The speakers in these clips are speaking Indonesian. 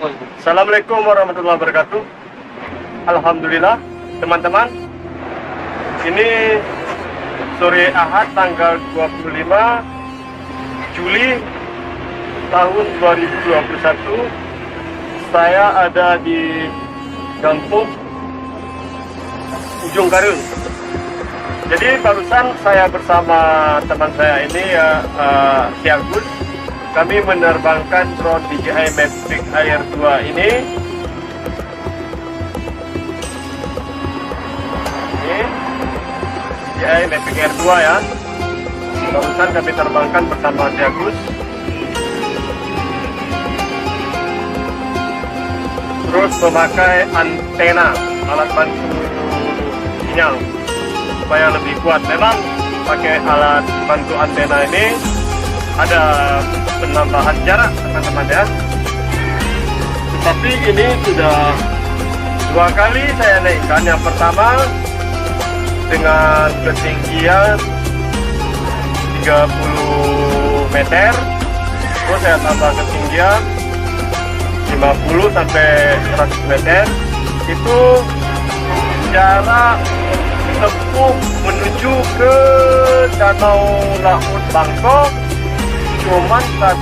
Assalamualaikum warahmatullahi wabarakatuh. Alhamdulillah teman-teman, ini sore Ahad tanggal 25 Juli tahun 2021. Saya ada di Gampung Ujung Karung. Jadi barusan saya bersama teman saya ini si Agus, kami menerbangkan drone DJI Mavic Air 2 ini. Ini DJI Mavic Air 2 ya. Barusan kami terbangkan bersama si Agus. Terus memakai antena, alat bantu sinyal supaya lebih kuat. Memang pakai alat bantu antena ini ada penambahan jarak teman-teman ya. Tetapi ini sudah 2 kali saya naikkan. Yang pertama dengan ketinggian 30 meter, terus saya tambah ketinggian 50 sampai 100 meter. Itu jarak tempuh menuju ke Danau Laut Bangkok cuman 1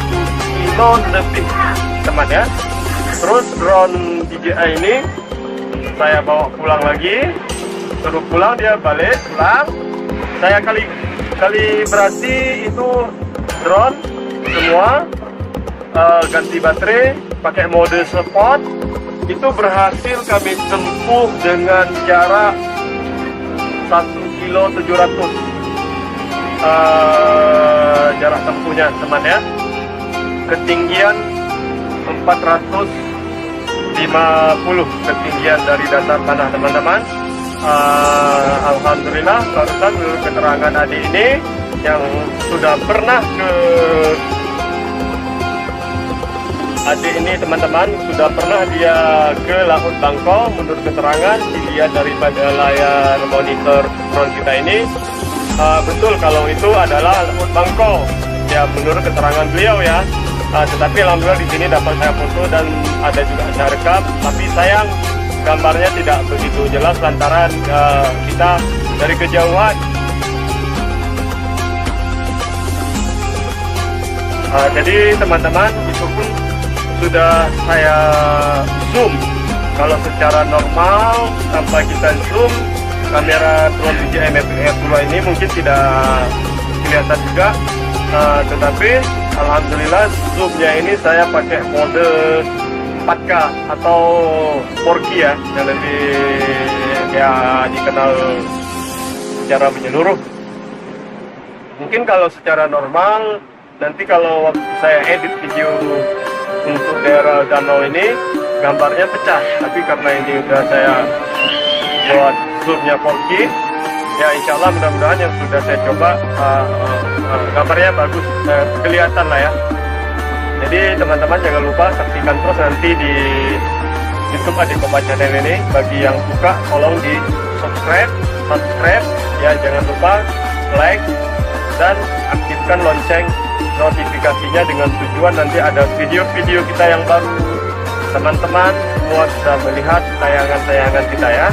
kilo lebih teman ya. Terus drone DJI ini saya bawa pulang lagi, suruh pulang dia balik pulang. Saya kalibrasi itu drone semua, ganti baterai, pakai mode sport. Itu berhasil kami tempuh dengan jarak 1,7 kilo jarak tempuhnya teman ya. Ketinggian 450 ketinggian dari dasar tanah teman-teman. Alhamdulillah barusan menurut keterangan adik ini yang sudah pernah ke teman-teman, sudah pernah dia ke Laut Bangkok. Menurut keterangan dilihat daripada layar monitor drone kita ini, betul kalau itu adalah Laut Bangkok ya menurut keterangan beliau ya. Tetapi alhamdulillah di sini dapat saya foto dan ada juga saya rekam, tapi sayang gambarnya tidak begitu jelas lantaran kita dari kejauhan. Jadi teman-teman, itu pun sudah saya zoom. Kalau secara normal tanpa kita zoom, kamera drone DJI Mavic Air 2 ini mungkin tidak kelihatan juga, tetapi alhamdulillah zoomnya ini saya pakai mode 4K atau 4K ya, yang lebih ya dikenal secara menyeluruh. Mungkin kalau secara normal nanti kalau waktu saya edit video untuk daerah danau ini gambarnya pecah, tapi karena ini udah saya buat zoomnya 4K ya, insya Allah mudah-mudahan yang sudah saya coba gambarnya bagus, kelihatan lah ya. Jadi teman-teman jangan lupa saksikan terus nanti di YouTube Adik Kopa Channel ini. Bagi yang suka tolong di subscribe ya, jangan lupa like dan aktifkan lonceng notifikasinya dengan tujuan nanti ada video-video kita yang baru, teman-teman semua bisa melihat tayangan-tayangan kita ya.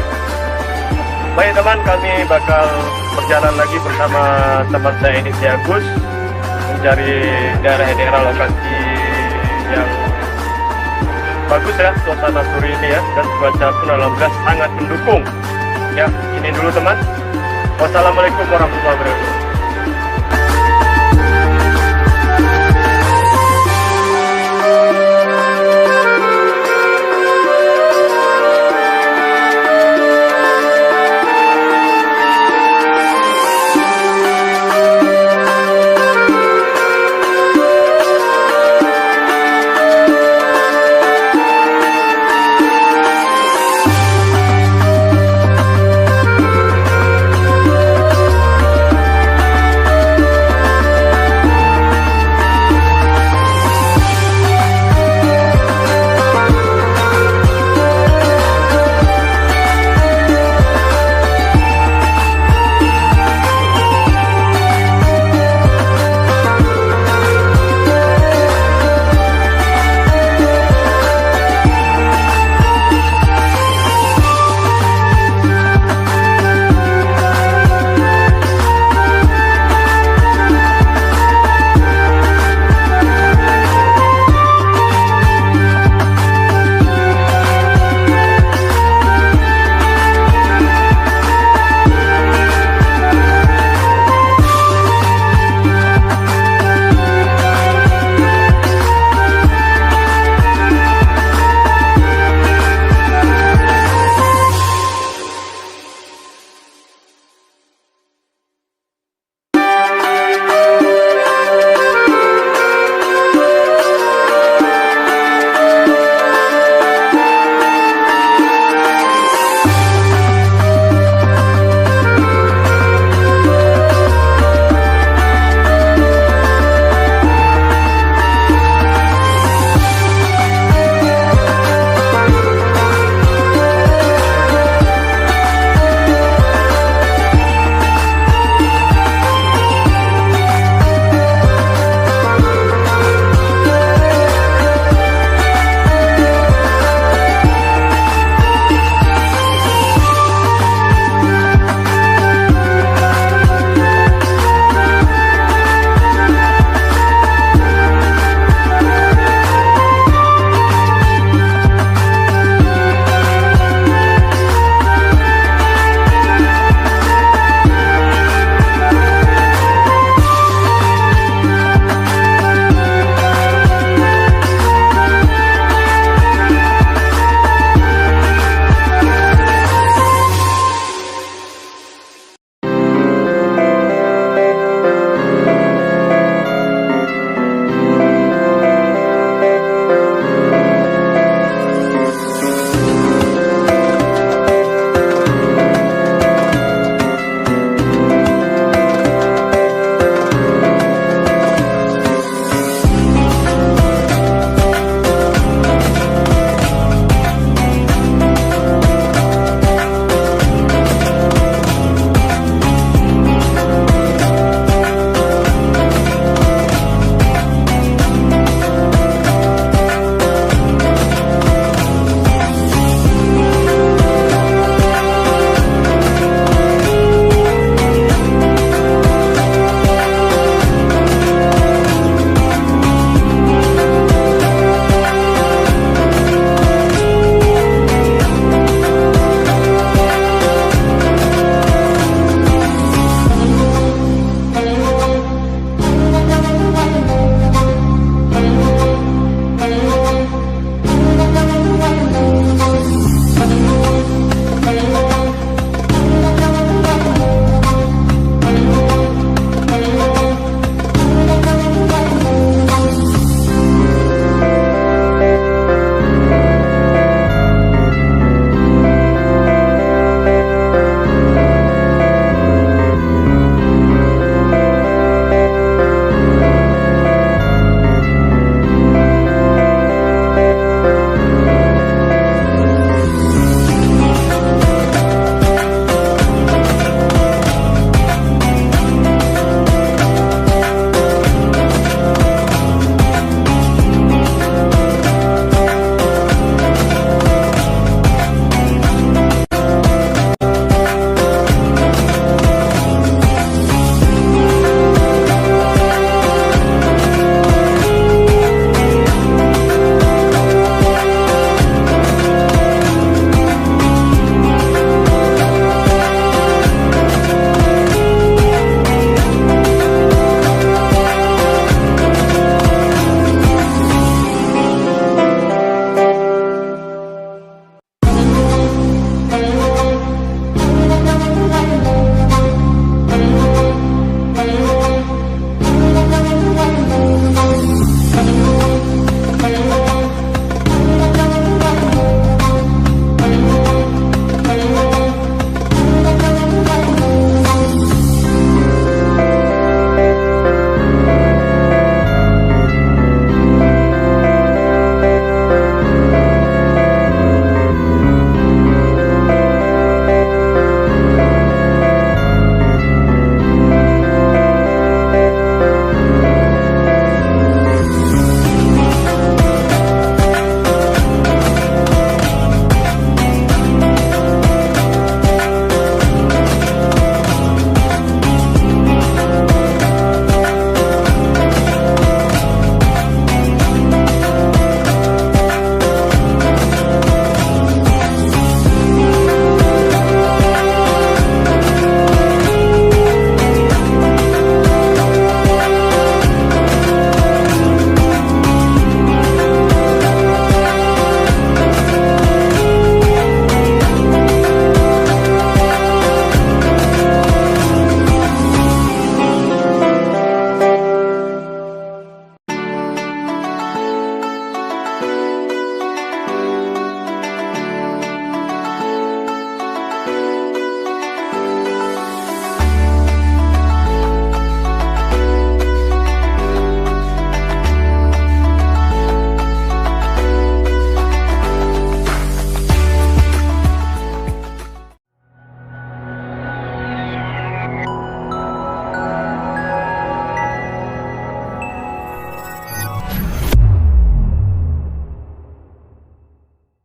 Baik teman, kami bakal berjalan lagi bersama teman saya ini si Agus, mencari daerah-daerah lokasi yang bagus ya, suasana sore ini ya, dan cuaca pun alhamdulillah sangat mendukung ya. Ini dulu teman, wassalamualaikum warahmatullahi wabarakatuh.